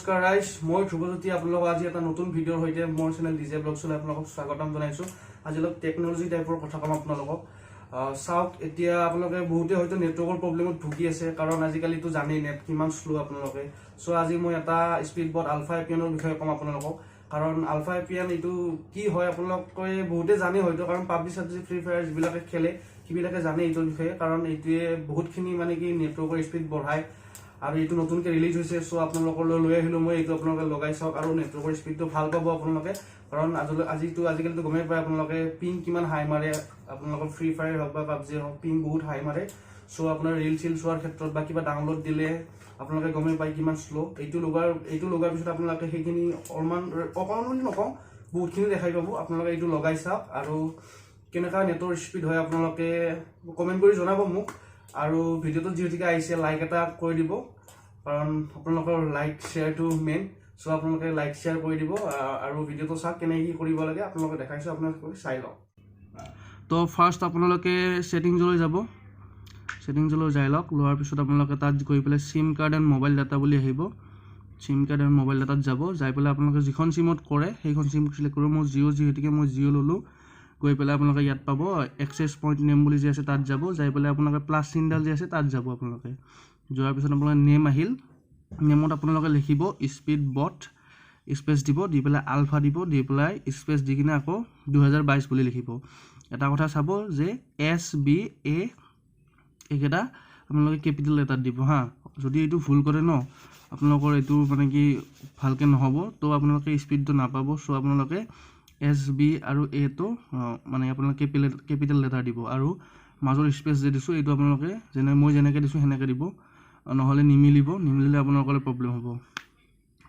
নমস্কাৰ ৰাইজ মই ধ্ৰুৱজ্যোতি আপোনালোকক আজি এটা নতুন ভিডিঅ'ৰ সৈতে মোৰ চেনেল ডিজে ব্লগছলৈ আপোনালোকক স্বাগতম জনাইছোঁ। আজি অলপ টেকনলজি টাইপৰ কথা ক'ম আপোনালোকক। চাওক, এতিয়া আপোনালোকে বহুতে হয়তো নেটৱৰ্কৰ প্ৰব্লেমত ভুগি আছে, কাৰণ আজিকালিতো জানেই নেট কিমান শ্ল' আপোনালোকে। চ' আজি মই এটা স্পীড বট আলফা এপিএনৰ বিষয়ে ক'ম আপোনালোকক। কাৰণ আলফা এপিএন এইটো কি হয় আপোনালোকে বহুতে জানে হয়তো, কাৰণ পাবজি চাবজি ফ্ৰী ফায়াৰ যিবিলাকে খেলে সেইবিলাকে জানে এইটোৰ বিষয়ে, কাৰণ এইটোৱে বহুতখিনি মানে কি নেটৱৰ্কৰ স্পীড বঢ়ায়। আৰু এইটো নতুনকৈ ৰিলিজ হৈছে, চ' আপোনালোকলৈ লৈ আহিলোঁ মই। এইটো আপোনালোকে লগাই চাওক আৰু নেটৱৰ্কৰ স্পীডটো ভাল পাব আপোনালোকে, কাৰণ আজিকালিতো গমেই পায় আপোনালোকে পিং কিমান হাই মাৰে। আপোনালোকৰ ফ্ৰী ফায়াৰ হওক বা পাবজি হওক পিং বহুত হাই মাৰে। চ' আপোনাৰ ৰিল চিল চোৱাৰ ক্ষেত্ৰত বা কিবা ডাউনলোড দিলে আপোনালোকে গমেই পায় কিমান শ্ল'। এইটো লগোৱাৰ পিছত আপোনালোকে সেইখিনি অকণমান বুলি নকওঁ, বহুতখিনি দেখাই পাব। আপোনালোকে এইটো লগাই চাওক আৰু কেনেকুৱা নেটৰ স্পীড হয় আপোনালোকে কমেণ্ট কৰি জনাব মোক। আৰু ভিডিঅ'টো যিহেতুকে আহিছে লাইক এটা কৰি দিব, কাৰণ আপোনালোকৰ লাইক শ্বেয়াৰটো মেইন। চ' আপোনালোকে লাইক শ্বেয়াৰ কৰি দিব আৰু ভিডিঅ'টো চাওক কেনেকৈ কি কৰিব লাগে আপোনালোকে দেখাইছোঁ, আপোনালোকে চাই লওক। তো ফাৰ্ষ্ট আপোনালোকে ছেটিংছলৈ যাব, ছেটিংছলৈ যাই লওক। লোৱাৰ পিছত আপোনালোকে তাত গৈ পেলাই SIM card and mobile data বুলি আহিব। চিম কাৰ্ড এণ্ড মোবাইল ডাটাত যাব, যাই পেলাই আপোনালোকে যিখন চিমত কৰে সেইখন চিম চিলেক্ট কৰিব। মই জিঅ' যিহেতুকে মই জিঅ' ল'লোঁ। গৈ পেলাই আপোনালোকে ইয়াত পাব এক্সেছ পইণ্ট নেম বুলি যি আছে তাত যাব, যাই পেলাই আপোনালোকে প্লাছ চিনডাল যি আছে তাত যাব। আপোনালোকে যোৱাৰ পিছত আপোনালোকে নেম আহিল, নেমত আপোনালোকে লিখিব স্পীড বট স্পেচ দিব, দি পেলাই আলফা দিব, দি পেলাই স্পেচ দি কিনে আকৌ 2022 বুলি লিখিব। এটা কথা চাব যে SBA এইকেইটা আপোনালোকে কেপিটেল লেটাৰ দিব হা। যদি এইটো ভুল কৰে ন আপোনালোকৰ এইটো মানে কি ভালকৈ নহ'ব, তো আপোনালোকে স্পীডটো নাপাব। চ' আপোনালোকে SB আৰু Aটো মানে আপোনালোকে কেপিটেল লেটাৰ দিব, আৰু মাজৰ স্পেচ যে দিছোঁ এইটো আপোনালোকে মই যেনেকৈ দিছোঁ সেনেকৈ দিব, নহ'লে নিমিলিলে আপোনালোকৰ প্ৰব্লেম হ'ব।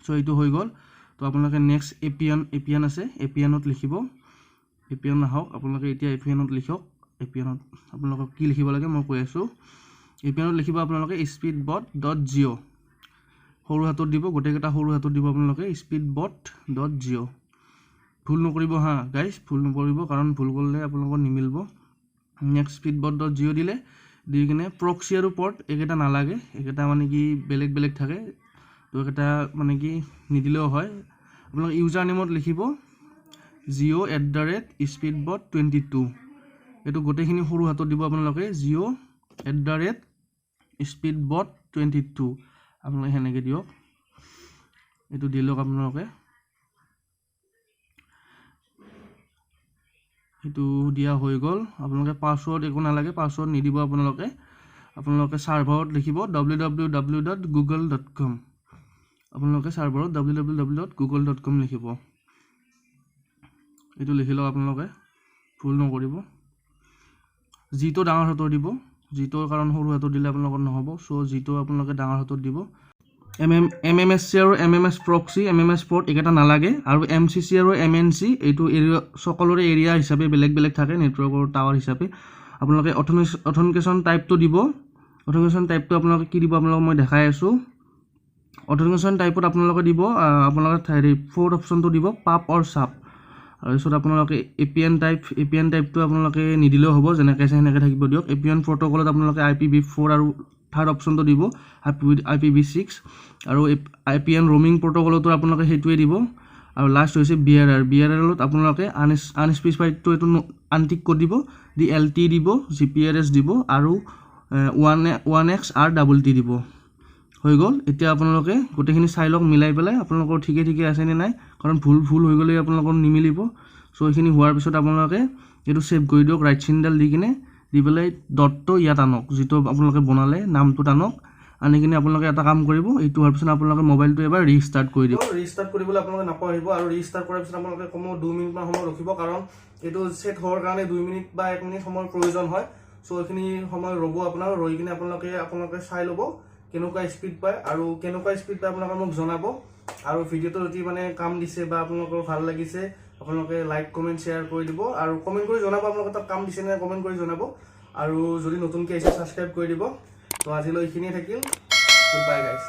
চ' এইটো হৈ গ'ল। তো আপোনালোকে নেক্সট এপিএন আছে, এপিএনত লিখিব। এপিএন আহক, আপোনালোকে এতিয়া এপিএনত লিখক। এপিএনত আপোনালোকক কি লিখিব লাগে মই কৈ আছোঁ। এপিএনত লিখিব আপোনালোকে স্পীড বট ডট জিঅ', সৰু হাতত দিব, গোটেইকেইটা সৰু হাতত দিব আপোনালোকে স্পীড বট ডট জিঅ'। ভুল নকৰিব হা গাইজ, ভুল নকৰিব, কাৰণ ভুল কৰিলে আপোনালোকৰ নিমিলিব। Next speed boat dot Jio' দিলে, দি কিনে প্ৰক্সি আৰু পৰ্ট এইকেইটা নালাগে, এইকেইটা মানে কি বেলেগ থাকে, তো এইকেইটা মানে কি নিদিলেও হয়। আপোনালোকে ইউজাৰ নেমত লিখিব geo@speedbot22, এইটো গোটেইখিনি সৰু হাতত দিব আপোনালোকে geo@speedbot22, আপোনালোকে সেনেকৈ দিয়ক। এইটো দি লওক আপোনালোকে, সেইটো দিয়া হৈ গ'ল। আপোনালোকে পাছৱৰ্ড একো নালাগে, পাছৱৰ্ড নিদিব আপোনালোকে ছাৰ্ভাৰত লিখিব www.google.com, আপোনালোকে ছাৰ্ভাৰত www.google.com লিখিব। এইটো লিখি লওক আপোনালোকে, ভুল নকৰিব। জিটো ডাঙৰ হাতৰ দিব, জিটোৰ কাৰণ সৰু হাতত দিলে আপোনালোকৰ নহ'ব। চ' জিটো আপোনালোকে ডাঙৰ হাতত দিব। MMSC আৰু MMS প্ৰক্সি, MMS পৰ্ট এইকেইটা নালাগে। আৰু MCC আৰু MNC এইটো এৰিয়া সকলোৰে এৰিয়া হিচাপে বেলেগ থাকে, নেটৱৰ্কৰ টাৱাৰ হিচাপে। আপোনালোকে অথেণ্টিকেশ্যন টাইপটো দিব। অথেণ্টিকেশ্যন টাইপটো আপোনালোকে কি দিব আপোনালোকক মই দেখাই আছোঁ। অথেণ্টিকেশ্যন টাইপত আপোনালোকে দিব, আপোনালোকে ফ'ৰ্থ অপশ্যনটো দিব পাপ অৰ চাপ। তাৰপিছত আপোনালোকে এপিএন টাইপটো আপোনালোকে নিদিলেও হ'ব, যেনেকৈ আছে সেনেকৈ থাকিব দিয়ক। এপিএন প্ৰট'কলত আপোনালোকে IPv4 আৰু থাৰ্ড অপশ্যনটো দিব IPv6, আৰু IPN ৰ'মিং প্ৰট'কলতো আপোনালোকে সেইটোৱে দিব। আৰু লাষ্ট হৈছে BRRত আপোনালোকে আনস্পেচিফাইডটো এইটো আনটিক কৰি দিব, দি LT দিব, GPRS দিব, আৰু 1XRTT দিব। হৈ গ'ল। এতিয়া আপোনালোকে গোটেইখিনি চাই লওক, মিলাই পেলাই আপোনালোকৰ ঠিকে আছেনে নাই, কাৰণ ভুল হৈ গ'লে আপোনালোকৰ নিমিলিব। চ' এইখিনি হোৱাৰ পিছত আপোনালোকে এইটো ছেভ কৰি দিয়ক, ৰাইট চিনডাল দি কিনে দি পেলাই ডটটো ইয়াত আনক, যিটো আপোনালোকে বনালে নামটোত আনক। আনি কিনে আপোনালোকে এটা কাম কৰিব, এইটো হোৱাৰ পিছত আপোনালোকে মোবাইলটো এবাৰ ৰিষ্টাৰ্ট কৰি দিব। ৰিষ্টাৰ্ট কৰিবলৈ আপোনালোকে নাপাহৰিব, আৰু ৰিষ্টাৰ্ট কৰাৰ পিছত আপোনালোকে কমেও 2 মিনিটমান সময় ৰখিব, কাৰণ এইটো ছেট হোৱাৰ কাৰণে 2 মিনিট বা 1 মিনিট সময়ৰ প্ৰয়োজন হয়। চ' এইখিনি সময় ৰ'ব আপোনালোকে, ৰৈ কিনে আপোনালোকে চাই ল'ব কেনেকুৱা স্পীড পায়, আৰু কেনেকুৱা স্পীড পায় আপোনালোকে মোক জনাব। আৰু ভিডিঅ'টো যদি মানে কাম দিছে বা আপোনালোকৰ ভাল লাগিছে, আপোনালোকে লাইক কমেণ্ট শ্বেয়াৰ কৰি দিব, আৰু কমেণ্ট কৰি জনাব আপোনালোকে তাত কাম দিছে নে কমেণ্ট কৰি জনাব। আৰু যদি নতুনকৈ আহিছে ছাবস্ক্ৰাইব কৰি দিব। তো আজিলৈ এইখিনিয়ে থাকিল, গুড বাই গাইজ।